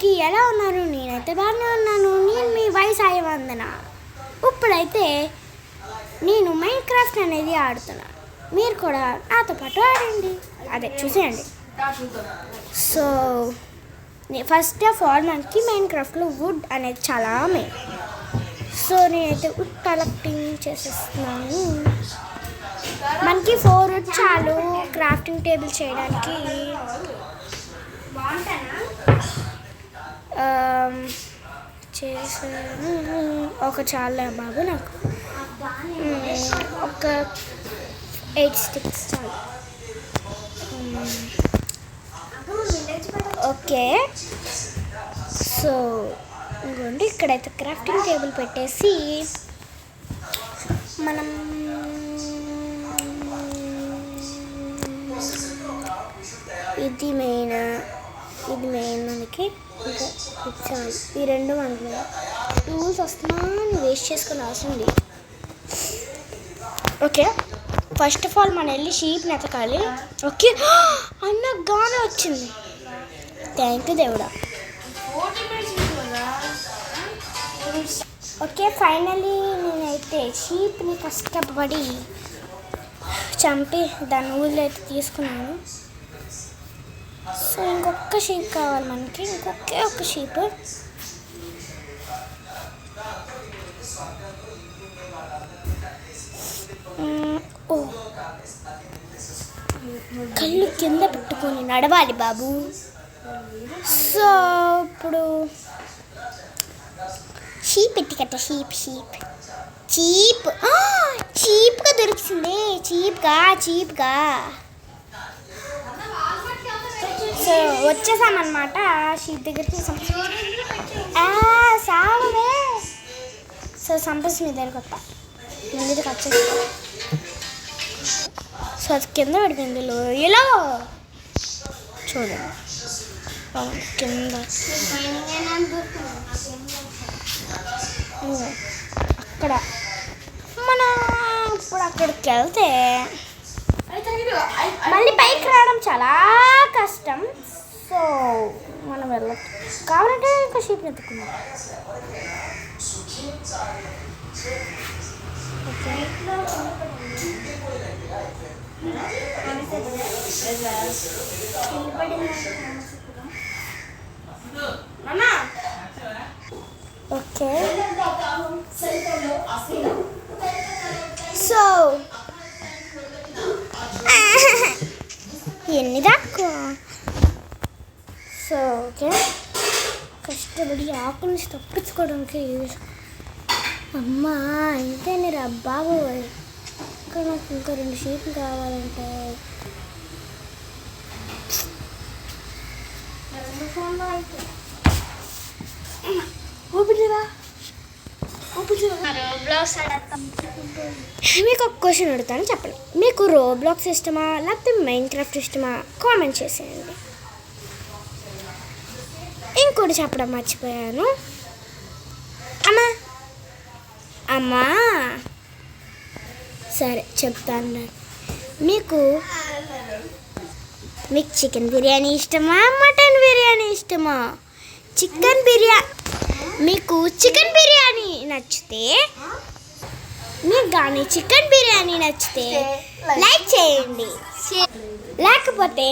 అందరికీ ఎలా ఉన్నారు? నేనైతే బాగానే ఉన్నాను. నేను మీ సాయి వందన. ఇప్పుడైతే నేను మైన్క్రాఫ్ట్ అనేది ఆడుతున్నాను. మీరు కూడా నాతో పాటు ఆడండి, అదే చూసేయండి. సో ఫస్ట్ ఆఫ్ ఆల్ మనకి మైన్క్రాఫ్ట్లో వుడ్ అనేది చాలా మెయిన్. సో నేనైతే వుడ్ కలెక్టింగ్ చేసేస్తున్నాను. మనకి 4 వుడ్ చాలు క్రాఫ్టింగ్ టేబుల్ చేయడానికి. చేసాను ఒక చాలా బాబు, నాకు ఒక 8 స్టిక్స్ చాలు. ఓకే, సో ఇంకోండి ఇక్కడైతే క్రాఫ్టింగ్ టేబుల్ పెట్టేసి మనం ఇది మెయిన్ మనకి. ఇంకా చాలు, ఈ రెండు మనకి టూల్స్ వస్తున్నాను వేస్ట్ చేసుకుని అవసరం లేదు. ఓకే, ఫస్ట్ ఆఫ్ ఆల్ మనం వెళ్ళి షీప్ని ఎతకాలి. ఓకే, అన్న గానే వచ్చింది. థ్యాంక్ యూ దేవుడా. ఓకే, ఫైనలీ నేనైతే షీప్ని కష్టపడి చంపి దాని ఊళ్ళో అయితే తీసుకున్నాను. సో ఇంకొక షీప్ కావాలి మనకి, ఇంకొకే ఒక షీప్. ఓ, కళ్ళు కింద పెట్టుకొని నడవాలి బాబు. సో ఇప్పుడు షీప్ ఎత్తికట్ట, చీప్గా దొరికింది. చీప్గా సో వచ్చేసామన్నమాట షీప్ దగ్గరికి. సావే. సో సంపస్ మీ దగ్గరికి వస్తా, ముందుకు వచ్చేసి. సో అది కింద పడిపోయింది ఇలా చూడండి కింద. అక్కడ ఇప్పుడు అక్కడికి వెళ్తే మళ్ళీ పైకి రావడం చాలా కష్టం. సో మనం వెళ్ళచ్చు, కావాలంటే ఇంకా షీప్ ఎత్తుకుందాం. ఓకే, సో ఎన్ని దాకా. సో ఓకే, కష్టపడి ఆకుల నుంచి తప్పించుకోవడానికి. అమ్మా ఇంతేనే రా బాబు. ఇంకా నాకు ఇంకా 2 షీట్లు కావాలంటే మీకు ఒక క్వశ్చన్ అడుగుతాను, చెప్పండి. మీకు రోబ్లాక్స్ ఇష్టమా లేకపోతే మైన్క్రాఫ్ట్ ఇష్టమా? కామెంట్ చేసేయండి. ఇంకోటి చెప్పడం మర్చిపోయాను. అమ్మా సరే చెప్తాను. మీకు చికెన్ బిర్యానీ ఇష్టమా మటన్ బిర్యానీ ఇష్టమా? మీకు చికెన్ బిర్యానీ నచ్చితే, మీకు కానీ చికెన్ బిర్యానీ నచ్చితే లైక్ చేయండి. లేకపోతే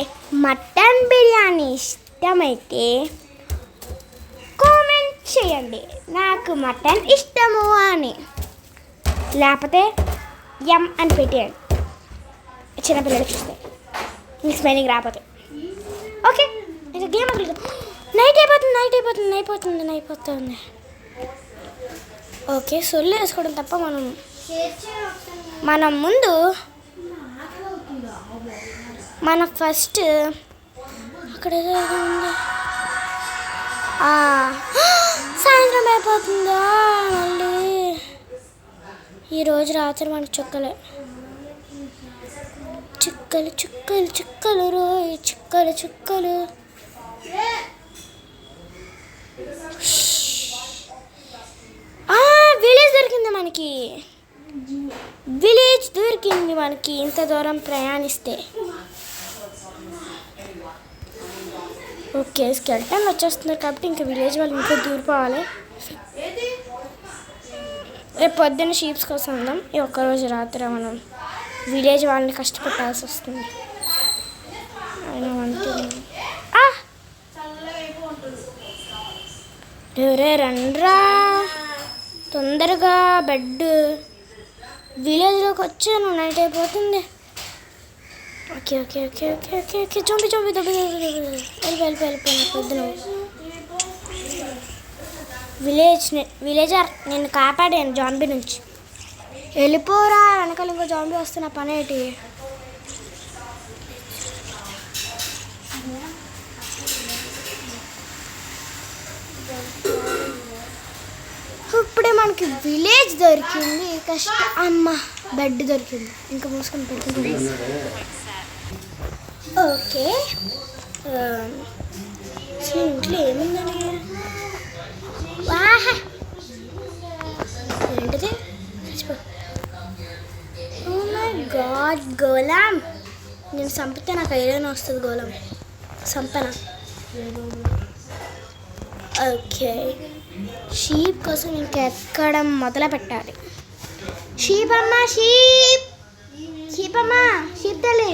మటన్ బిర్యానీ ఇష్టమైతే కామెంట్ చేయండి నాకు మటన్ ఇష్టము అని. లేకపోతే ఎం అని పెట్టేయండి, చిన్నపిల్లలు చూస్తే మీకు స్పెల్లింగ్ రాకపోతే. ఓకే, ఇంకా గేమ్ నైట్ అయిపోతుంది. ఓకే, సొల్లు వేసుకోవడం తప్ప మనం ముందు ఫస్ట్ అక్కడ ఏదో ఉంది. సాయంత్రం అయిపోతుందా? మళ్ళీ ఈరోజు రాత్రి మనకు చుక్కలు రోయ్, చుక్కలు. విలేజ్ దొరికింది మనకి ఇంత దూరం ప్రయాణిస్తే. ఓకే, స్కెల్టన్ వచ్చేస్తున్నారు కాబట్టి ఇంకా విలేజ్ వాళ్ళు ఇంట్లో దూరిపోవాలి. రేపు పొద్దున్న షీప్స్ కోసం ఉందాం. ఈ ఒక్కరోజు రాత్రి మనం విలేజ్ వాళ్ళని కష్టపెట్టాల్సి వస్తుంది. అయినా ఎవరే రండ్రా తొందరగా, బెడ్ విలేజ్లోకి వచ్చాను, నైట్ అయిపోతుంది. Okay okay okay okay okay okay చంపి వెళ్ళిపోయిన పొద్దున. విలేజర్ నేను కాపాడాను జాంబీ నుంచి. వెళ్ళిపోరా, వెనకాల ఇంకో జాంబీ వస్తున్న పని ఏంటి? ఇప్పుడే మనకి విలేజ్ దొరికింది. కష్టం అమ్మ, బెడ్ దొరికింది. ఇంకా మూసుకొని పెట్టుకుంటుంది. ఓకే, అసలు ఇంట్లో ఏముందని? వాహా, ఏంటిది? ఓ మై గాడ్, గోళం. నేను చంపితే నాకు ఐరన్ వస్తుంది. గోళం చంపన. ఓకే, షీప్ కోసం ఇంకా ఎక్కడం మొదలు పెట్టాలి. షీప్ అమ్మా, షీప్ అమ్మా, షీప్ తల్లి.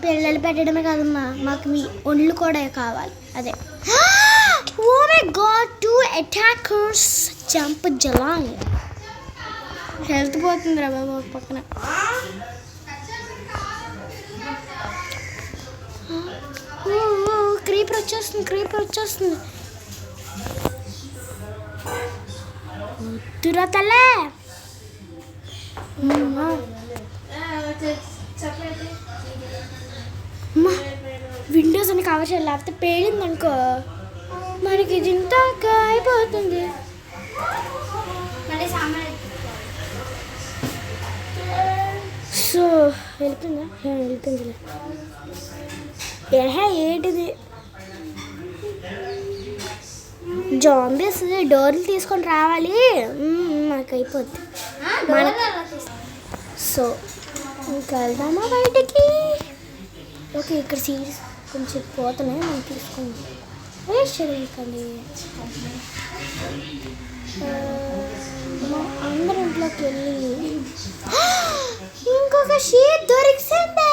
పిల్లలు పెట్టడమే కాదమ్మా, మాకు మీ ఒళ్ళు కూడా కావాలి. అదే, oh my God, 2 attackers jump జలాంగ్. హెల్త్ పోతుంది రా బాబు పక్కన. క్రీపర్ వచ్చేస్తుంది. వద్దురా తల్లే. విండోస్ అని కవర్ చేయాలి, లేకపోతే పేలింది అనుకో మనకి ఇది ఇంత అయిపోతుంది. సో వెళ్ళిపోయిందిలే. ఏంటిది? జాంబీస్ డోర్లు తీసుకొని రావాలి, మాకు అయిపోద్ది. సో ఇంకా వెళ్దామా బయటికి? ఓకే, ఇక్కడ సీట్స్ కొంచెం పోతున్నాయి, మనం తీసుకుందాం. వేస్ట్ చేయకండి. అందరి ఇంట్లోకి వెళ్ళి ఇంకొక షీట్ దొరికింది.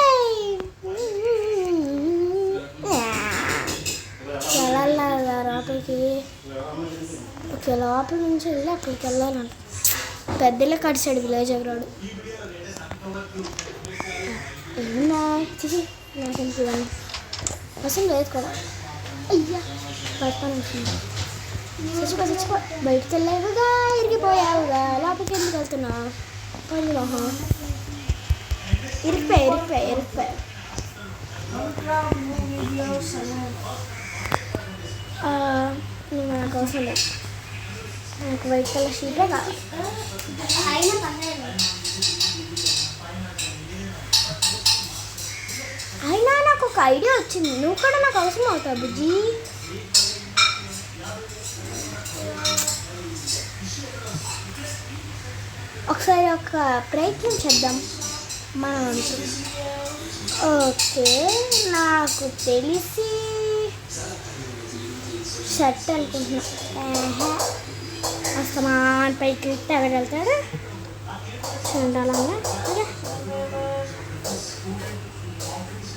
వెళ్ళాలా లోపలికి? ఓకే, లోపల నుంచి వెళ్ళి అక్కడికి వెళ్ళాలంట. పెద్దలే కడిచాడు విలేజ్ ఎవరాడు. ఏమన్నా నాకు అసలు లేదు కదా. అయ్యా పడతాను. చచ్చిపో, బయటకు వెళ్ళావుగా, ఇరిగిపోయావుగా, లోపలికి ఎందుకు వెళ్తున్నా? పని మహా ఇరిగిపోయా. నువ్వు నాకు అవసరం లేదు, నాకు వైట్ కలర్ షీటే కాదు. అయినా నాకు ఒక ఐడియా వచ్చింది, నువ్వు కూడా నాకు అవసరం అవుతావు బుజ్జి. ఒకసారి ఒక ప్రయత్నం చేద్దాం మనం. ఓకే, నాకు తెలిసి షర్ట్ అనుకుంటున్నా. అస్తమాన్ పైకి ఎవరు వెళ్తారు? చండాలంగా.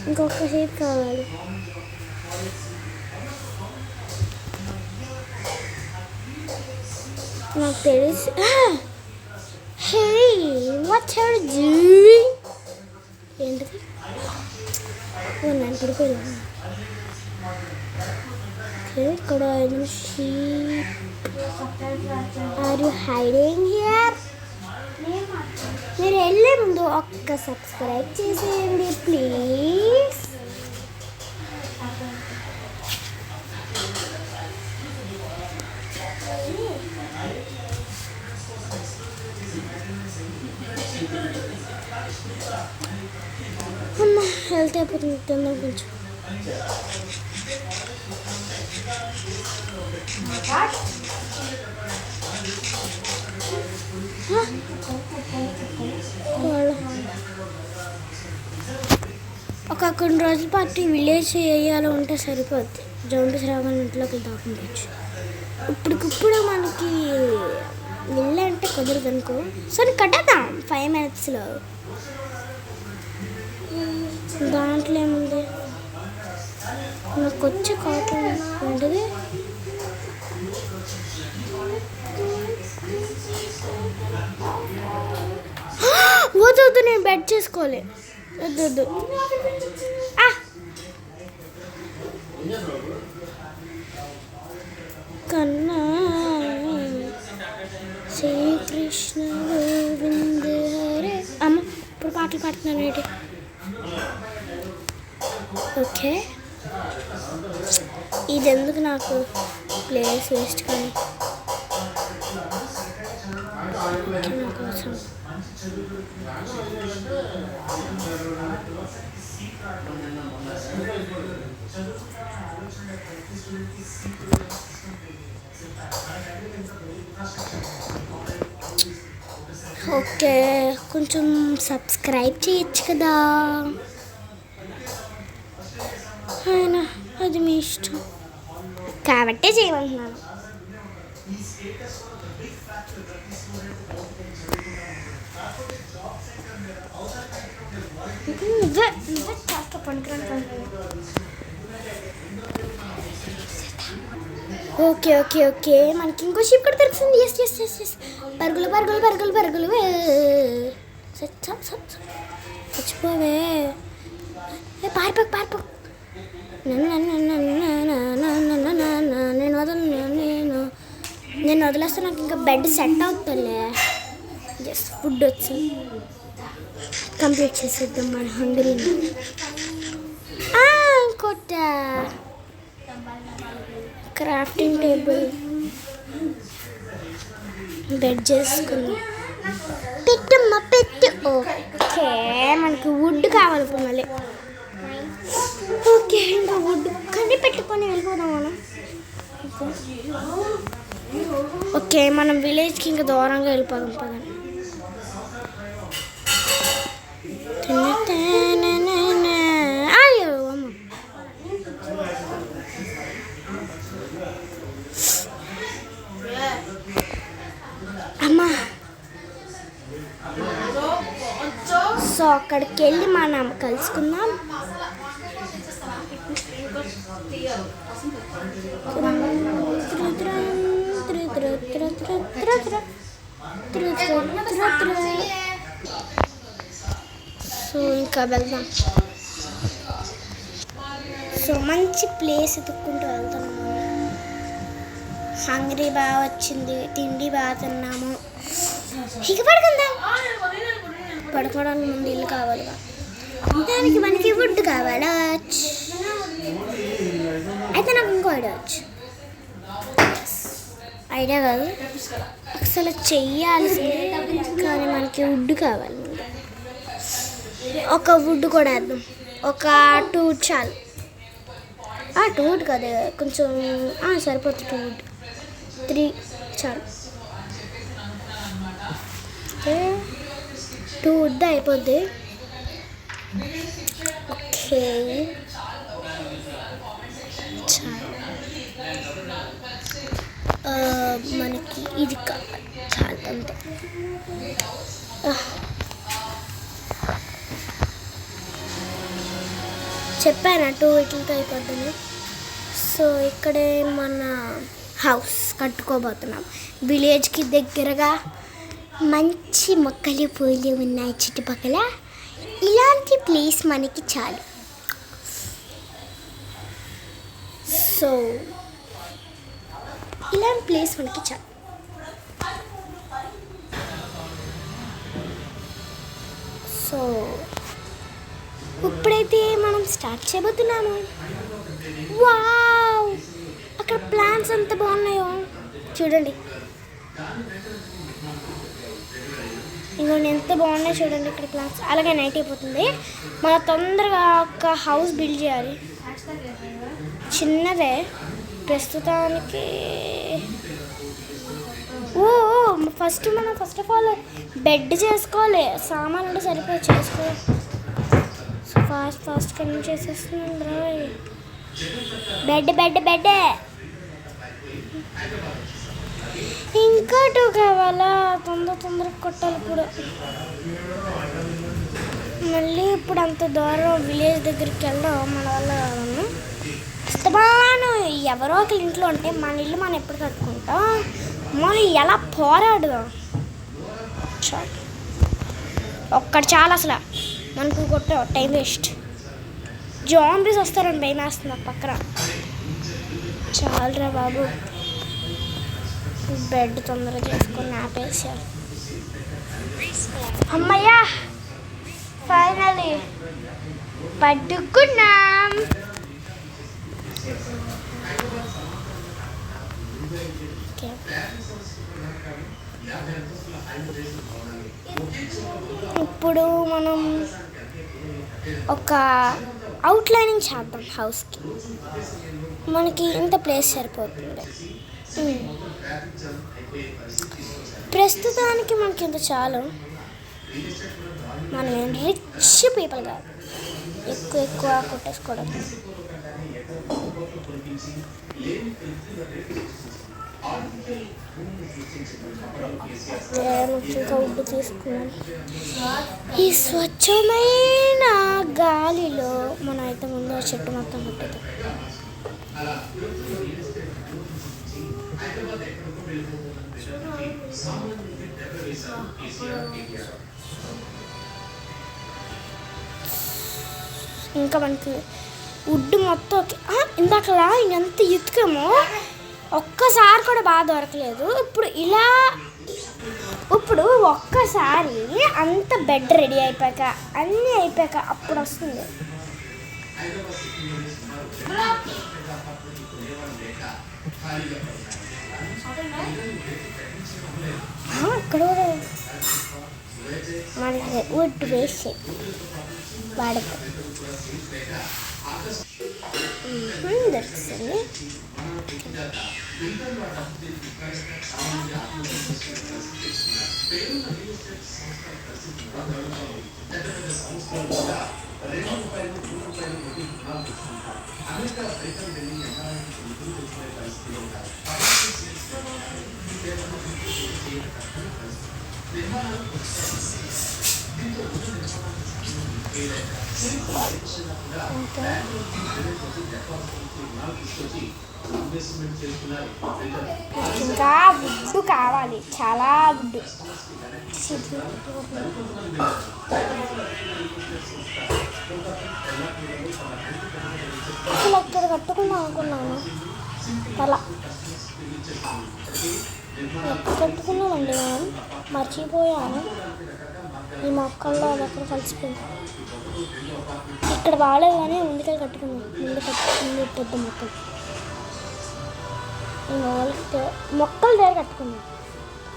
ఇంకొక షీట్ కావాలి. నాకు తెలిసి వాట్ ఆర్ యు డూయింగ్? ఏంటిది? నేను పడిపోయాను. ఇక్కడ sheep. Are you hiding here? మీరు వెళ్ళే ముందు ఒక్క సబ్స్క్రైబ్ చేసేయండి ప్లీజ్. అమ్మ, హెల్త్ అయిపోతుంది, తిందాం కొంచెం. ఒక కొన్ని రోజుల పాటు విలేజ్ ఏరియాలో ఉంటే సరిపోద్ది. జోంబీస్ రాగానే ఇంట్లోకి దాకుండొచ్చు. ఇప్పటికిప్పుడు మనకి ఇల్లు అంటే కుదరదు అనుకో. సరే కట్టేద్దాం 5 minutesలో. దాంట్లో ఏముంది, నాకు వచ్చే కాటన్ ఉంటుంది. వద్దు, నేను బెడ్ చేసుకోవాలి. వద్దు కన్నా శ్రీకృష్ణ గోవింద హరే. అమ్మ ఇప్పుడు పాటలు పాడుతున్నాను ఏంటి? ఓకే, ఇది ఎందుకు నాకు ప్లేస్ వేస్ట్ కానీ నాకు అవసరం. ఓకే, కొంచెం సబ్స్క్రైబ్ చేయొచ్చు కదా. అయినా అది మీ ఇష్టం కాబట్టే చేయమంటున్నాను. ఓకే ఓకే ఓకే, మనకి ఇంకో షిప్ కూడా దొరుకుతుంది. ఎస్ ఎస్ ఎస్ ఎస్, పరుగులు పరుగులు పరుగులు పరుగులు. చచ్చిపోవే, పారిపో. నేను వదిలేస్తే నాకు ఇంకా బెడ్ సెట్ అవుతుందిలే. జస్ట్ ఫుడ్ వచ్చి కంప్లీట్ చేసేద్దాం మన హంగరీని. ఇంకోట క్రాఫ్టింగ్ టేబుల్ బెడ్ చేసుకుందాం. పెట్టమ్మా పెట్టు. ఓకే, మనకి వుడ్ కావాలి ఇప్పుడు మళ్ళీ. ఓకే, ఇంకా వుడ్ కన్నీ పెట్టుకొని వెళ్ళిపోదాం మనం. ఓకే, మనం విలేజ్కి ఇంకా దూరంగా వెళ్ళిపోదాం పదండి. అయ్యో అమ్మా. సో అక్కడికి వెళ్ళి మనం కలుసుకుందాం. సో ఇంకా వెళ్దాం. సో మంచి ప్లేస్ ఎత్తుక్కుంటూ వెళ్తాము. హంగ్రీ బాగా వచ్చింది, తిండి బాగా తిన్నాము. ఇక పడుకుందాం. పడుకోవడానికి ముందు ఇల్లు కావాలి, దానికి మనకి వుడ్ కావాలా. అయితే నాకు ఇంకో ఐడియా వచ్చు. ఐడియా కాదు, అసలు చెయ్యాల్సిందే, కానీ మనకి వుడ్ కావాలి. ఒక వుడ్ కూడా వేద్దాం, ఒక 2 చాలు. 2 వుడ్ కదా, కొంచెం సరిపోతుంది. 2 వుడ్, 3 చాలు. 2 వుడ్ అయిపోద్ది. ఓకే, మనకి ఇది కావాలి, చాలు అంతే. చెప్పాను 2 వీటితో అయిపోద్దని. సో ఇక్కడే మన హౌస్ కట్టుకోబోతున్నాం. విలేజ్కి దగ్గరగా మంచి మొక్కలు పూలు ఉన్నాయి చుట్టుపక్కల. ఇలాంటి ప్లేస్ మనకి చాలు. సో ఇలాంటి ప్లేస్ మనకి చాలు. సో ఇప్పుడైతే మనం స్టార్ట్ చేయబోతున్నాము. వావ్, అక్కడ ప్లాంట్స్ ఎంత బాగున్నాయో చూడండి. ఇంకొన్ని ఎంత బాగున్నాయో చూడండి ఇక్కడ ప్లాంట్స్. అలాగే నైట్ అయిపోతుంది, మనం తొందరగా ఒక హౌస్ బిల్డ్ చేయాలి. చిన్నదే ప్రస్తుతానికి. మనం ఫస్ట్ ఆఫ్ ఆల్ బెడ్ చేసుకోవాలి. సామాన్లు సరిపోయి చేసుకోవాలి. సో ఫాస్ట్ కన్నీ చేసేస్తున్నాం. Bed bed bed. ఇంకా 2 కావాలా? తొందరగా కొట్టాలి ఇప్పుడు. మళ్ళీ ఇప్పుడు అంత దూరం విలేజ్ దగ్గరికి వెళ్ళడం మన వల్ల కాదన్నా. ఇష్టమాను ఎవరో ఒకరి ఇంట్లో ఉంటే మన ఇల్లు మనం ఎప్పుడు కట్టుకుంటాం. మనం ఎలా పోరాడుదాం. ఒక్కటి చాలా అసలు మనకు కొట్టే టైం వేస్ట్. జాంబీస్ వస్తారని భయం వేస్తుంది పక్కన. చాలరా బాబు. బెడ్ తొందరగా చేసుకొని ఆపేసారు. అమ్మయ్యా ఫైనలీ పడుకున్నాం. ఇప్పుడు మనం ఒక అవుట్లైనింగ్ చేద్దాం హౌస్కి. మనకి ఇంత ప్లేస్ సరిపోతుంది. ప్రస్తుతానికి మనకి ఇంత చాలు. మనం రిచ్ పీపుల్ కాదు, ఎక్కువ కొట్టేసుకోవడం. ఇంకా ఉడ్డు తీసుకున్నాం. ఈ స్వచ్ఛమైన గాలిలో మనం అయితే ముందు చెట్టు మొత్తం కొట్టేద్దాం. ఇంకా మనకి వుడ్ మొత్తం ఇందాకలా ఎంత ఎత్తుకామో ఒక్కసారి కూడా బాగా దొరకలేదు. ఇప్పుడు ఒక్కసారి అంత బెడ్ రెడీ అయిపోయాక అన్నీ అయిపోయాక అప్పుడు వస్తుంది. ఇక్కడ మనకి వుడ్ వేస్ట్ వాడక దొరుకుతుంది. ఇంకా వుడ్ కావాలి, చాలా వుడ్. అసలు అక్కడ కట్టుకుందాం అనుకున్నాను, అలా కట్టుకున్నామండి. మనం మర్చిపోయాను. ఈ మొక్కల్లో అది అక్కడ కలిసిపోయింది. ఇక్కడ బాగాలేదు కానీ ముందుకెళ్ళి కట్టుకున్నాం. ముందు పెద్ద మొక్కలు ఈ మొక్కలు దగ్గర కట్టుకున్నాం.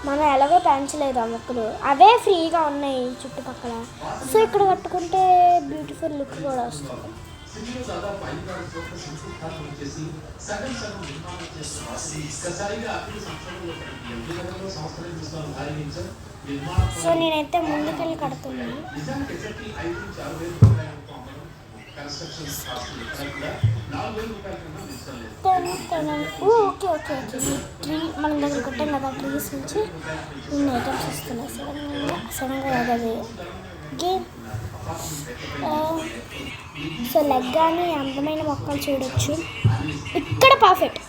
మనం ఎలాగో పెంచలేదు ఆ మొక్కలు, అవే ఫ్రీగా ఉన్నాయి చుట్టుపక్కల. సో ఇక్కడ కట్టుకుంటే బ్యూటిఫుల్ లుక్ కూడా వస్తుంది. సో నేనైతే ముందుకెళ్ళి కడుతున్నాను. Okay okay okay. ట్రీ మనం దగ్గర కొట్టాం కదా, ట్రీస్ నుంచి ఇన్ని ఐటమ్స్ వస్తున్నాయి సడన్గా అది గేమ్. సో లెగ్గాని అందమైన మొక్కలు చూడొచ్చు. ఇక్కడ పర్ఫెక్ట్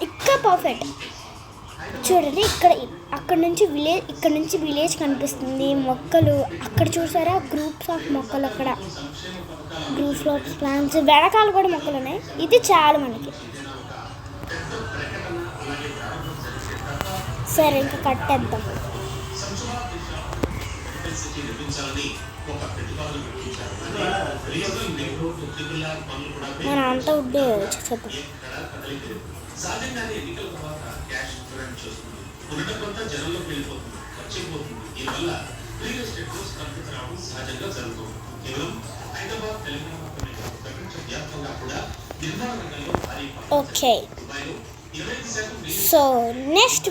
చూడండి. ఇక్కడ నుంచి విలేజ్ కనిపిస్తుంది. మొక్కలు అక్కడ చూసారా, గ్రూప్స్ ఆఫ్ మొక్కలు, అక్కడ గ్రూప్స్ ఆఫ్ ప్లాంట్స్, వెనకాల కూడా మొక్కలు ఉన్నాయి. ఇది చాలు మనకి. సరే ఇంకా కట్టేద్దాం. మన అంతా ఉడ్డే చేద్దాం. ఓకే. సో నెక్స్ట్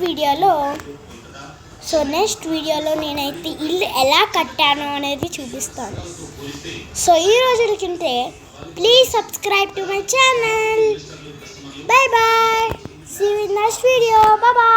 వీడియోలో నేనైతే ఇల్లు ఎలా కట్టాను అనేది చూపిస్తాను. సో ఈ రోజులకంటే please subscribe to my channel. Bye bye. See you in next video. Bye bye.